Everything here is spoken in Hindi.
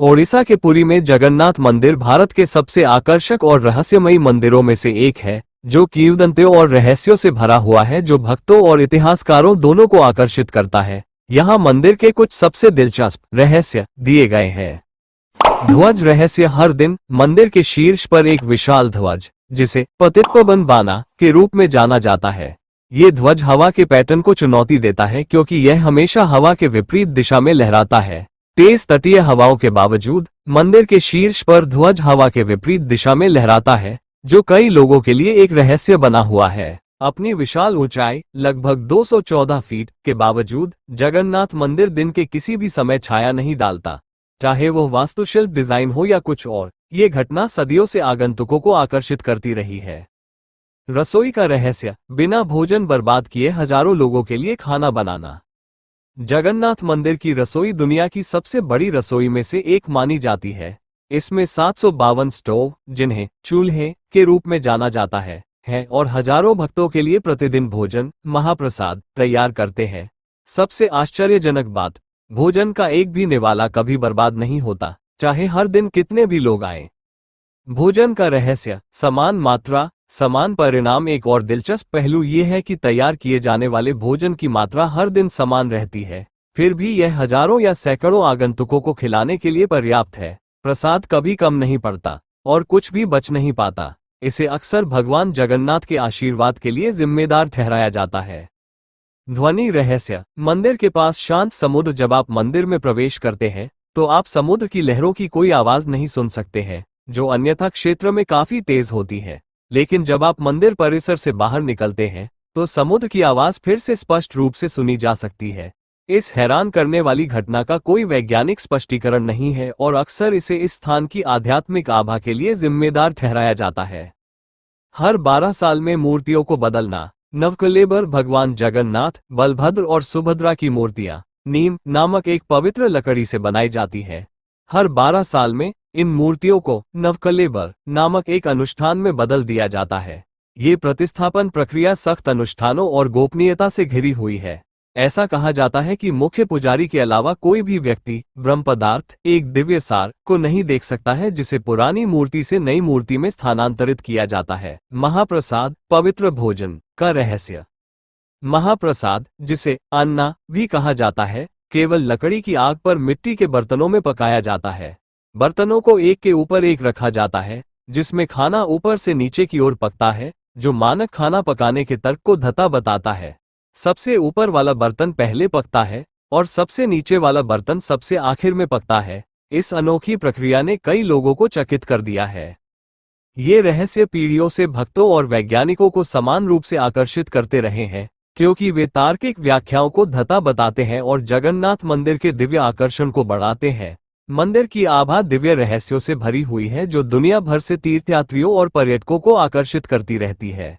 ओडिशा के पुरी में जगन्नाथ मंदिर भारत के सबसे आकर्षक और रहस्यमयी मंदिरों में से एक है, जो किंवदंतियों और रहस्यों से भरा हुआ है जो भक्तों और इतिहासकारों दोनों को आकर्षित करता है। यहाँ मंदिर के कुछ सबसे दिलचस्प रहस्य दिए गए हैं। ध्वज रहस्य। हर दिन मंदिर के शीर्ष पर एक विशाल ध्वज, जिसे पतितपावन बाना के रूप में जाना जाता है। ये ध्वज हवा के पैटर्न को चुनौती देता है क्योंकि यह हमेशा हवा के विपरीत दिशा में लहराता है। तेज तटीय हवाओं के बावजूद मंदिर के शीर्ष पर ध्वज हवा के विपरीत दिशा में लहराता है, जो कई लोगों के लिए एक रहस्य बना हुआ है। अपनी विशाल ऊंचाई लगभग 214 फीट के बावजूद जगन्नाथ मंदिर दिन के किसी भी समय छाया नहीं डालता, चाहे वो वास्तुशिल्प डिजाइन हो या कुछ और। ये घटना सदियों से आगंतुकों को आकर्षित करती रही है। रसोई का रहस्य। बिना भोजन बर्बाद किए हजारों लोगों के लिए खाना बनाना। जगन्नाथ मंदिर की रसोई दुनिया की सबसे बड़ी रसोई में से एक मानी जाती है। इसमें 752 स्टोव, जिन्हें चूल्हे के रूप में जाना जाता है और हजारों भक्तों के लिए प्रतिदिन भोजन महाप्रसाद तैयार करते हैं। सबसे आश्चर्यजनक बात, भोजन का एक भी निवाला कभी बर्बाद नहीं होता, चाहे हर दिन कितने भी लोग आए। भोजन का रहस्य। समान मात्रा समान परिणाम। एक और दिलचस्प पहलू ये है कि तैयार किए जाने वाले भोजन की मात्रा हर दिन समान रहती है, फिर भी यह हजारों या सैकड़ों आगंतुकों को खिलाने के लिए पर्याप्त है। प्रसाद कभी कम नहीं पड़ता और कुछ भी बच नहीं पाता। इसे अक्सर भगवान जगन्नाथ के आशीर्वाद के लिए जिम्मेदार ठहराया जाता है। ध्वनि रहस्य। मंदिर के पास शांत समुद्र। जब आप मंदिर में प्रवेश करते हैं तो आप समुद्र की लहरों की कोई आवाज नहीं सुन सकते हैं, जो अन्यथा क्षेत्र में काफी तेज होती है। लेकिन जब आप मंदिर परिसर से बाहर निकलते हैं तो समुद्र की आवाज फिर से स्पष्ट रूप से सुनी जा सकती है। इस हैरान करने वाली घटना का कोई वैज्ञानिक स्पष्टीकरण नहीं है और अक्सर इसे इस स्थान की आध्यात्मिक आभा के लिए जिम्मेदार ठहराया जाता है। हर 12 साल में मूर्तियों को बदलना। नवकलेबर भगवान जगन्नाथ, बलभद्र और सुभद्रा की मूर्तियां नीम नामक एक पवित्र लकड़ी से बनाई जाती है। हर 12 साल में इन मूर्तियों को नवकलेबर नामक एक अनुष्ठान में बदल दिया जाता है। ये प्रतिस्थापन प्रक्रिया सख्त अनुष्ठानों और गोपनीयता से घिरी हुई है। ऐसा कहा जाता है कि मुख्य पुजारी के अलावा कोई भी व्यक्ति ब्रह्म पदार्थ, एक दिव्य सार, को नहीं देख सकता है जिसे पुरानी मूर्ति से नई मूर्ति में स्थानांतरित किया जाता है। महाप्रसाद, पवित्र भोजन का रहस्य। महाप्रसाद, जिसे अन्ना भी कहा जाता है, केवल लकड़ी की आग पर मिट्टी के बर्तनों में पकाया जाता है। बर्तनों को एक के ऊपर एक रखा जाता है, जिसमें खाना ऊपर से नीचे की ओर पकता है, जो मानक खाना पकाने के तर्क को धता बताता है। सबसे ऊपर वाला बर्तन पहले पकता है और सबसे नीचे वाला बर्तन सबसे आखिर में पकता है। इस अनोखी प्रक्रिया ने कई लोगों को चकित कर दिया है। ये रहस्य पीढ़ियों से भक्तों और वैज्ञानिकों को समान रूप से आकर्षित करते रहे हैं, क्योंकि वे तार्किक व्याख्याओं को धता बताते हैं और जगन्नाथ मंदिर के दिव्य आकर्षण को बढ़ाते हैं। मंदिर की आभा दिव्य रहस्यों से भरी हुई है, जो दुनिया भर से तीर्थयात्रियों और पर्यटकों को आकर्षित करती रहती है।